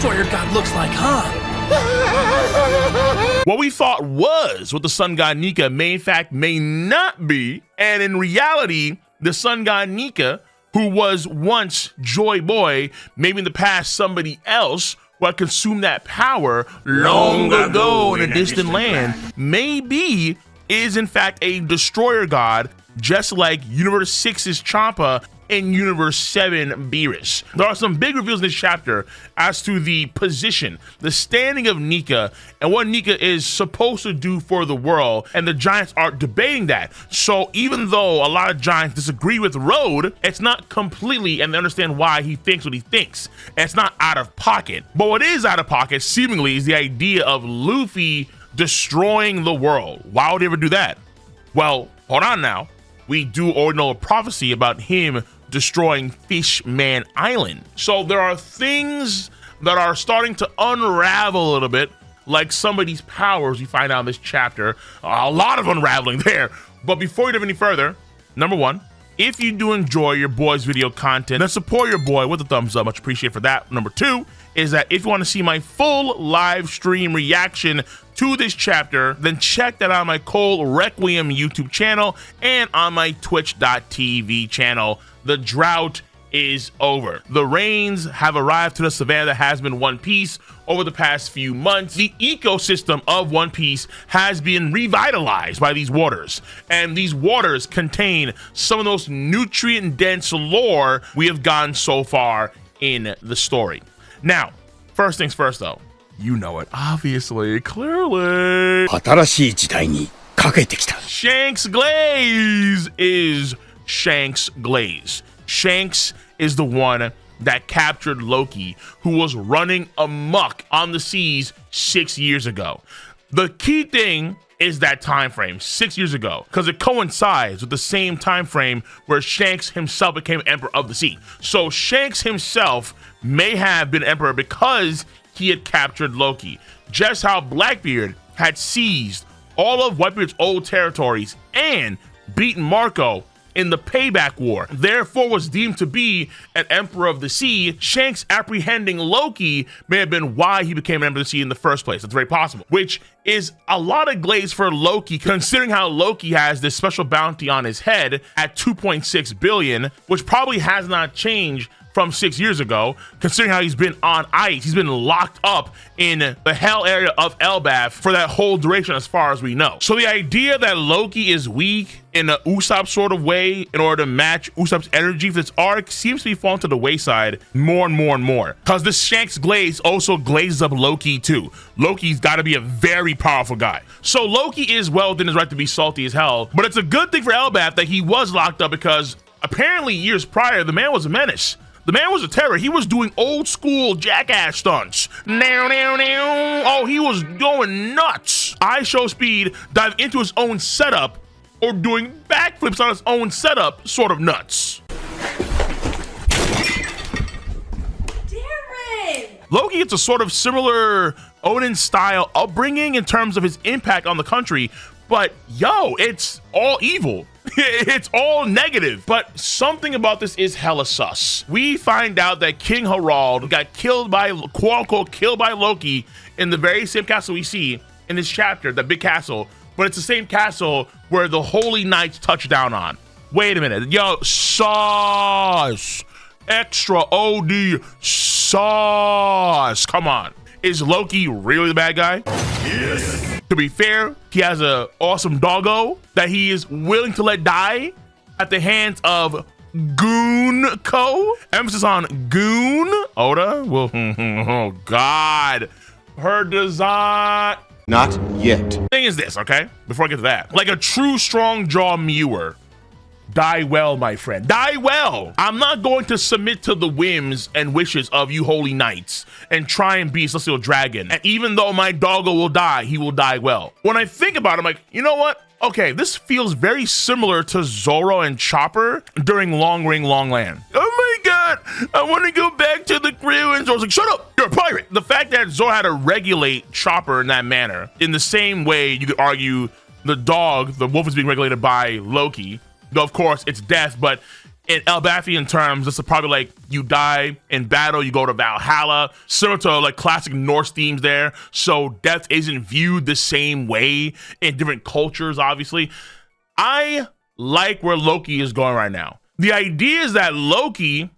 destroyer god looks like, huh? What we thought was what the sun god Nika may in fact may not be, and in reality, the sun god Nika, who was once Joy Boy, maybe in the past somebody else who had consumed that power long ago in a distant land, maybe is in fact a destroyer god, just like Universe 6's Champa and Universe 7 Beerus. There are some big reveals in this chapter as to the position, the standing of Nika, and what Nika is supposed to do for the world, and the Giants are debating that. So even though a lot of Giants disagree with Road, it's not completely, and they understand why he thinks what he thinks. And it's not out of pocket. But what is out of pocket, seemingly, is the idea of Luffy destroying the world. Why would he ever do that? Well, hold on now. We do already know a prophecy about him destroying Fishman Island. So there are things that are starting to unravel a little bit, like some of these powers you find out in this chapter. A lot of unraveling there. But before we dive any further, number one, if you do enjoy your boy's video content, then support your boy with a thumbs up. Much appreciated for that. Number two is that if you want to see my full live stream reaction to this chapter, then check that out on my Cole Requiem YouTube channel and on my Twitch.tv channel. The drought is over. The rains have arrived to the savannah that has been One Piece over the past few months. The ecosystem of One Piece has been revitalized by these waters, and these waters contain some of the most nutrient-dense lore we have gotten so far in the story. Now, first things first though, you know it, obviously, clearly. Shanks Glaze is Shanks Glaze. Shanks is the one that captured Loki, who was running amok on the seas 6 years ago. The key thing is that time frame, 6 years ago, because it coincides with the same time frame where Shanks himself became Emperor of the Sea. So Shanks himself may have been Emperor because he had captured Loki, just how Blackbeard had seized all of Whitebeard's old territories and beaten Marco in the Payback War, therefore was deemed to be an Emperor of the Sea. Shanks apprehending Loki may have been why he became an Emperor of the Sea in the first place. That's very possible, which is a lot of glaze for Loki, considering how Loki has this special bounty on his head at 2.6 billion, which probably has not changed from 6 years ago, considering how he's been on ice. He's been locked up in the hell area of Elbaf for that whole duration as far as we know. So the idea that Loki is weak in an Usopp sort of way in order to match Usopp's energy for this arc seems to be falling to the wayside more and more and more, because this Shanks glaze also glazes up Loki too. Loki's got to be a very powerful guy. So Loki is well within his right to be salty as hell, but it's a good thing for Elbaf that he was locked up, because apparently years prior, the man was a menace. The man was a terror. He was doing old school jackass stunts. Oh, he was going nuts. I show speed, dive into his own setup, or doing backflips on his own setup, sort of nuts. Darren! Loki gets a sort of similar Odin style upbringing in terms of his impact on the country, but yo, it's all evil. It's all negative, but something about this is hella sus. We find out that King Harald got killed by, quote unquote, killed by Loki in the very same castle we see in this chapter, that big castle, but it's the same castle where the Holy Knights touch down on. Wait a minute, yo, sus, extra OD sus, come on. Is Loki really the bad guy? Yes. To be fair, he has an awesome doggo that he is willing to let die at the hands of Goon-ko. Emphasis on Goon. Oda? Well, oh God. Her design. Not yet. Thing is this, okay? Before I get to that. Like a true strong jaw mewer. Die well, my friend. Die well. I'm not going to submit to the whims and wishes of you holy knights and try and be a celestial dragon. And even though my doggo will die, he will die well. When I think about it, I'm like, you know what? Okay, this feels very similar to Zoro and Chopper during Long Ring Long Land. Oh my God, I want to go back to the crew. And Zoro's like, shut up, you're a pirate. The fact that Zoro had to regulate Chopper in that manner, in the same way you could argue the wolf is being regulated by Loki. Though of course it's death, but in Elbathian terms, this is probably like you die in battle, you go to Valhalla, similar to like classic Norse themes there. So death isn't viewed the same way in different cultures, obviously. I like where Loki is going right now. The idea is that Loki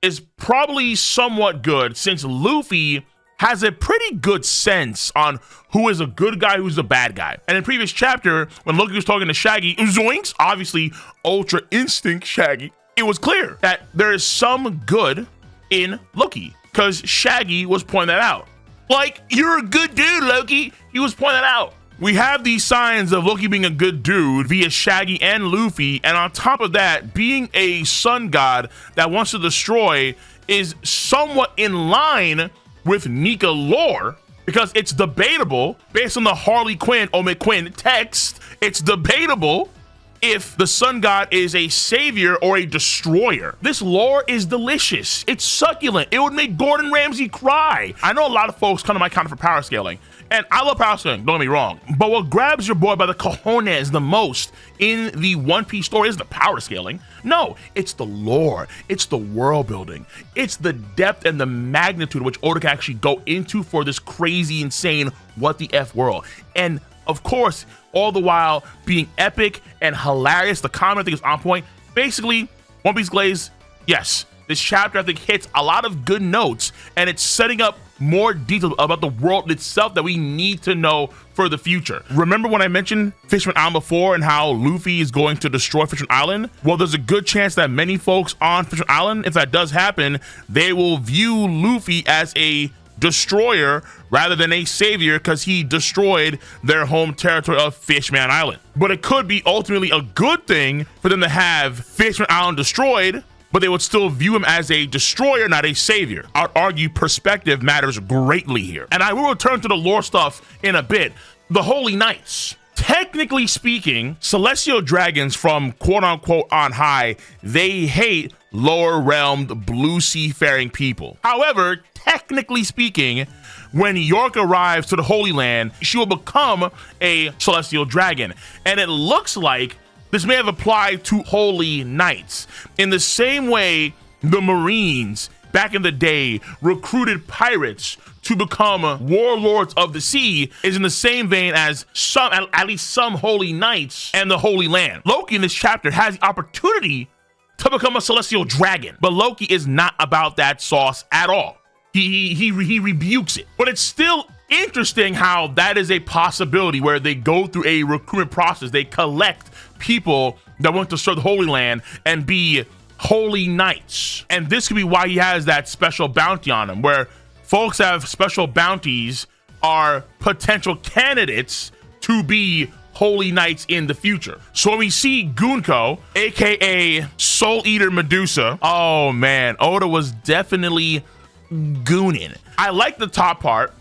is probably somewhat good since Luffy has a pretty good sense on who is a good guy, who's a bad guy. And in previous chapter, when Loki was talking to Shaggy, Zoinks, obviously Ultra Instinct Shaggy, it was clear that there is some good in Loki because Shaggy was pointing that out. Like, you're a good dude, Loki. He was pointing that out. We have these signs of Loki being a good dude via Shaggy and Luffy, and on top of that, being a sun god that wants to destroy is somewhat in line with Nika lore, because it's debatable, based on the Harley Quinn, Omid Quinn text, it's debatable if the sun god is a savior or a destroyer. This lore is delicious. It's succulent. It would make Gordon Ramsay cry. I know a lot of folks come to my counter for power scaling, and I love power scaling, don't get me wrong, but what grabs your boy by the cojones the most in the One Piece story isn't the power scaling. No, it's the lore. It's the world building. It's the depth and the magnitude which Oda can actually go into for this crazy, insane, what the F world. And of course, all the while being epic and hilarious. The comment I think is on point. Basically, One Piece Glaze, yes, this chapter I think hits a lot of good notes, and it's setting up more detail about the world itself that we need to know for the future. Remember when I mentioned Fishman Island before and how Luffy is going to destroy Fishman Island? Well, there's a good chance that many folks on Fishman Island, if that does happen, they will view Luffy as a destroyer rather than a savior because he destroyed their home territory of Fishman Island. But it could be ultimately a good thing for them to have Fishman Island destroyed, but they would still view him as a destroyer, not a savior. I'd argue perspective matters greatly here. And I will return to the lore stuff in a bit. The Holy Knights. Technically speaking, celestial dragons from quote-unquote on high, they hate lower realmed blue seafaring people. However, technically speaking, when York arrives to the Holy Land, she will become a celestial dragon. And it looks like this may have applied to Holy Knights. In the same way the Marines back in the day recruited pirates to become warlords of the sea is in the same vein as some, at least some Holy Knights and the Holy Land. Loki in this chapter has the opportunity to become a celestial dragon, but Loki is not about that sauce at all. He rebukes it, but it's still interesting how that is a possibility where they go through a recruitment process. They collect people that want to serve the Holy Land and be Holy Knights. And this could be why he has that special bounty on him, where folks have special bounties are potential candidates to be Holy Knights in the future. So when we see Gunko, aka Soul Eater Medusa, oh man, Oda was definitely gooning. I like the top part.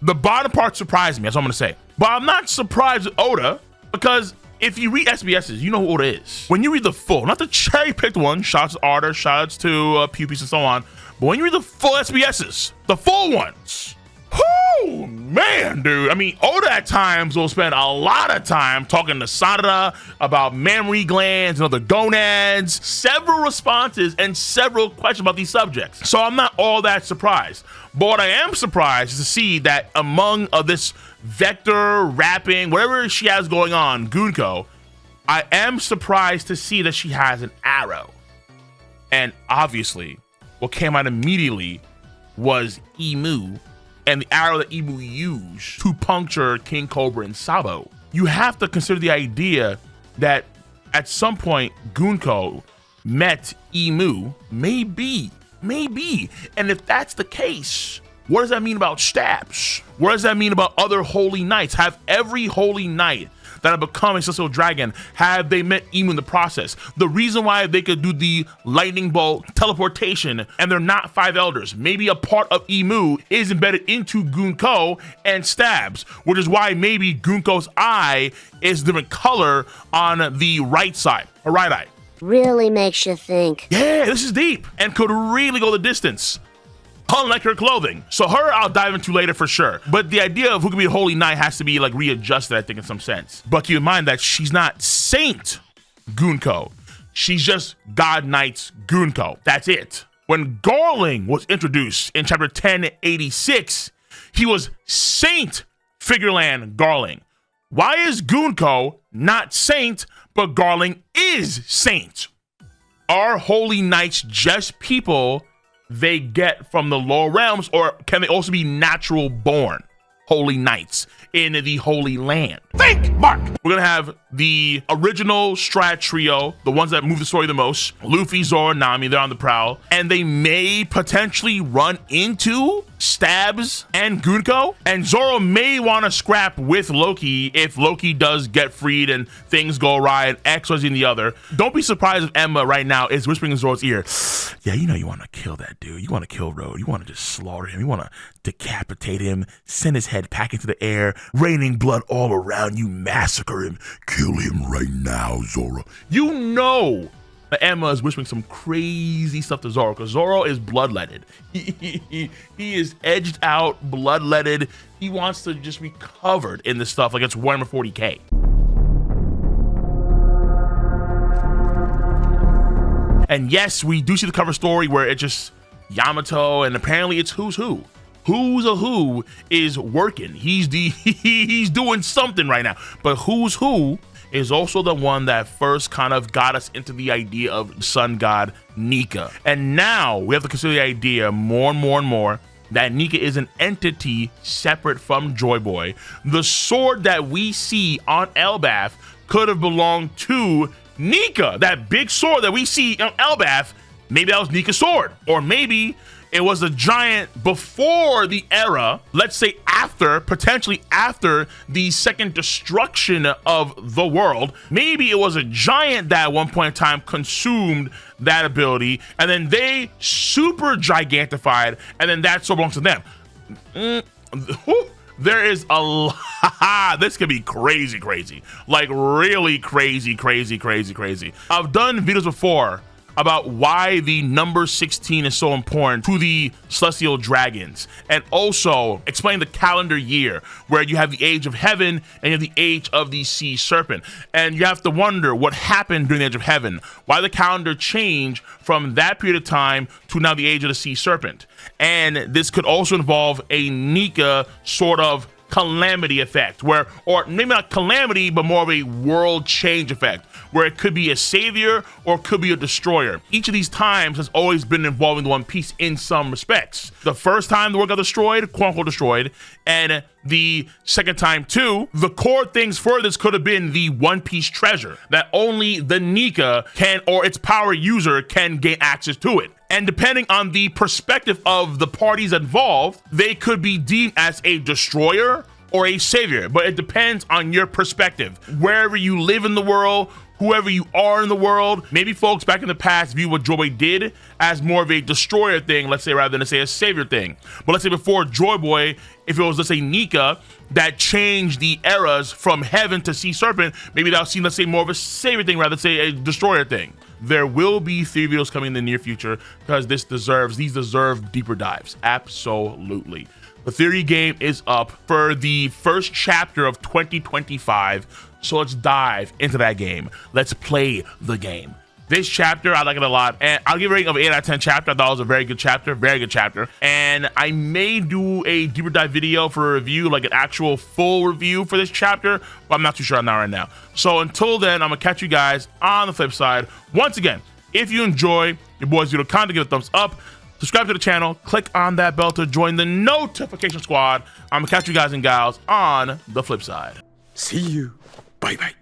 The bottom part surprised me, that's what I'm gonna say. But I'm not surprised with Oda, because if you read SBSs, you know who Oda is. When you read the full, not the cherry-picked one, shots to Arter, shots to Puppies and so on, but when you read the full SBSs, the full ones, whoo, man, dude. I mean, Oda at times will spend a lot of time talking to Sarada about mammary glands and other gonads, several responses and several questions about these subjects. So I'm not all that surprised. But what I am surprised is to see that among this vector, rapping, whatever she has going on, Gunko, I am surprised to see that she has an arrow. And obviously, what came out immediately was Emu, and the arrow that Emu used to puncture King Cobra and Sabo. You have to consider the idea that at some point Gunko met Emu, maybe. And if that's the case, what does that mean about stabs? What does that mean about other Holy Knights? Have every Holy Knight that have become a celestial dragon, have they met Emu in the process? The reason why they could do the lightning bolt teleportation and they're not five elders, maybe a part of Emu is embedded into Gunko and stabs, which is why maybe Gunko's eye is a different color on the right side, or right eye. Really makes you think. Yeah, this is deep and could really go the distance. Unlike her clothing. So her, I'll dive into later for sure. But the idea of who could be a Holy Knight has to be like readjusted, I think, in some sense. But keep in mind that she's not Saint Gunko. She's just God Knight's Gunko. That's it. When Garling was introduced in chapter 1086, he was Saint Figureland Garling. Why is Gunko not Saint, but Garling is Saint? Are holy knights just people they get from the lower realms, or can they also be natural born holy knights in the Holy Land? Think, Mark! We're gonna have the original Strat trio, the ones that move the story the most. Luffy, Zoro, Nami, they're on the prowl. And they may potentially run into Stabs and Gunko. And Zoro may want to scrap with Loki if Loki does get freed and things go awry and X, Y, Z, and the other. Don't be surprised if Emma right now is whispering in Zoro's ear, yeah, you know you want to kill that dude. You want to kill Road. You want to just slaughter him. You want to decapitate him, send his head back into the air, raining blood all around you, massacre him. Kill him right now, Zoro. You know that Emma is whispering some crazy stuff to Zoro, because Zoro is bloodletted. He is edged out, bloodletted. He wants to just be covered in this stuff like it's Warhammer 40K. And yes, we do see the cover story where it's just Yamato, and apparently it's who's who. Who's a who is working. He's doing something right now. But who's who is also the one that first kind of got us into the idea of sun god Nika. And now we have to consider the idea more and more that Nika is an entity separate from Joy Boy. The sword that we see on Elbaf could have belonged to Nika. That big sword that we see on Elbaf, maybe that was Nika's sword. Or maybe it was a giant before the era, let's say after, potentially after the second destruction of the world. Maybe it was a giant that at one point in time consumed that ability, and then they super gigantified, and then that sword belongs to them. There is a lot. This could be crazy. Like really crazy. I've done videos before about why the number 16 is so important to the celestial dragons, and also explain the calendar year where you have the age of heaven and you have the age of the sea serpent, and you have to wonder what happened during the age of heaven, why the calendar changed from that period of time to now the age of the sea serpent. And this could also involve a Nika sort of calamity effect, where, or maybe not calamity, but more of a world change effect, where it could be a savior or it could be a destroyer. Each of these times has always been involving the One Piece in some respects. The first time the world got destroyed, quote unquote destroyed, and the second time too, the core things for this could have been the One Piece treasure that only the Nika can, or its power user can gain access to it. And depending on the perspective of the parties involved, they could be deemed as a destroyer or a savior, but it depends on your perspective. Wherever you live in the world, whoever you are in the world, maybe folks back in the past view what Joy Boy did as more of a destroyer thing, let's say, rather than to say a savior thing. But let's say before Joy Boy, if it was, let's say, Nika that changed the eras from heaven to sea serpent, maybe that would seem, let's say, more of a savior thing rather than say a destroyer thing. There will be 3 videos coming in the near future because these deserve deeper dives. Absolutely. The theory game is up for the first chapter of 2025. So let's dive into that game. Let's play the game. This chapter, I like it a lot, and I'll give a rating of 8 out of 10 chapter. I thought it was a very good chapter, and I may do a deeper dive video for a review, like an actual full review for this chapter, but I'm not too sure on that right now. So until then, I'm gonna catch you guys on the flip side. Once again, if you enjoy your boys' video content, give it a thumbs up, subscribe to the channel, click on that bell to join the notification squad. I'm gonna catch you guys and gals on the flip side. See you. Bye-bye.